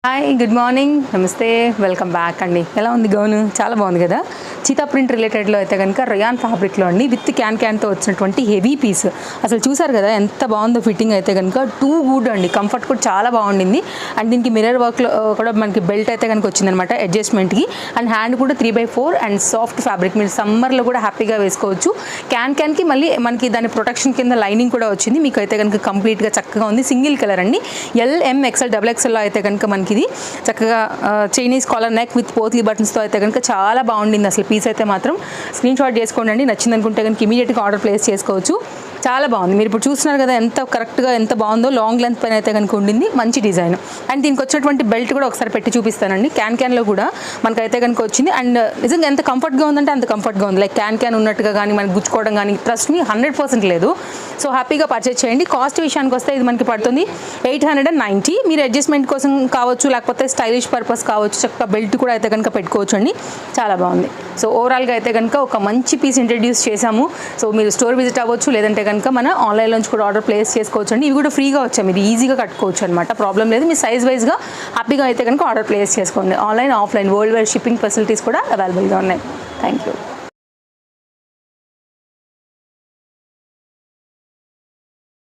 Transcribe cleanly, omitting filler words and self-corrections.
Hi good morning నమస్తే welcome back అండి. ఎలా ఉంది గౌన్? చాలా బాగుంది కదా. చీతా ప్రింట్ రిలేటెడ్లో అయితే కనుక రయాన్ ఫ్యాబ్రిక్లో అండి విత్ క్యాన్తో వచ్చినటువంటి హెవీ పీస్. అసలు చూసారు కదా ఎంత బాగుందో ఫిట్టింగ్ అయితే కనుక. టూ గుడ్ అండి, కంఫర్ట్ కూడా చాలా బాగుండింది. అండ్ దీనికి మిర్రర్ వర్క్లో కూడా మనకి బెల్ట్ అయితే కనుక వచ్చిందనమాట అడ్జస్ట్మెంట్కి. అండ్ హ్యాండ్ కూడా 3/4 అండ్ సాఫ్ట్ ఫ్యాబ్రిక్. మీరు సమ్మర్లో కూడా హ్యాపీగా వేసుకోవచ్చు. క్యాన్కి మళ్ళీ మనకి దాని ప్రొటెక్షన్ కింద లైనింగ్ కూడా వచ్చింది. మీకు అయితే కనుక కంప్లీట్గా చక్కగా ఉంది. సింగిల్ కలర్ అండి. LMXL XXLలో అయితే కనుక మనకి ఇది చక్కగా Chinese collar neck with potli బటన్స్తో అయితే కనుక చాలా బాగుండింది. అసలు పీస్ అయితే మాత్రం స్క్రీన్ షాట్ చేసుకోండి. నచ్చింది అనుకుంటే కనుక ఇమీడియట్గా ఆర్డర్ ప్లేస్ చేసుకోవచ్చు. చాలా బాగుంది. మీరు ఇప్పుడు చూస్తున్నారు కదా ఎంత కరెక్ట్గా ఎంత బాగుందో. లాంగ్ లెంత్ పైన అయితే కనుక ఉండింది. మంచి డిజైన్. అండ్ దీనికి వచ్చినటువంటి బెల్ట్ కూడా ఒకసారి పెట్టి చూపిస్తానండి. క్యాన్లో కూడా మనకైతే కనుక వచ్చింది. అండ్ నిజంగా ఎంత కంఫర్ట్గా ఉందంటే అంత కంఫర్ట్గా ఉంది. లైక్ క్యాన్ ఉన్నట్టుగా కానీ మనకి గుచ్చుకోవడం కానీ ట్రస్ట్ మీ 100% లేదు. సో హ్యాపీగా పర్చేజ్ చేయండి. కాస్ట్ విషయానికి వస్తే ఇది మనకి పడుతుంది 890. మీరు అడ్జస్ట్మెంట్ కోసం కావచ్చు, లేకపోతే స్టైలిష్ పర్పస్ కావచ్చు, చక్కగా బెల్ట్ కూడా అయితే కనుక పెట్టుకోవచ్చు అండి. చాలా బాగుంది. సో ఓవరాల్గా అయితే కనుక ఒక మంచి పీస్ ఇంట్రడ్యూస్ చేశాము. సో మీరు స్టోర్ విజిట్ అవ్వచ్చు, లేదంటే కనుక మన ఆన్లైన్ నుంచి కూడా ఆర్డర్ ప్లేస్ చేసుకోవచ్చు అండి. ఇవి కూడా ఫ్రీగా వచ్చాయి, మీరు ఈజీగా కట్టుకోవచ్చు అనమాట. ప్రాబ్లం లేదు. మీ సైజ్ వైజ్గా హ్యాపీగా అయితే కనుక ఆర్డర్ ప్లేస్ చేసుకోండి. Online offline world wide shipping facilities కూడా అవైలబుల్గా ఉన్నాయి. Thank you.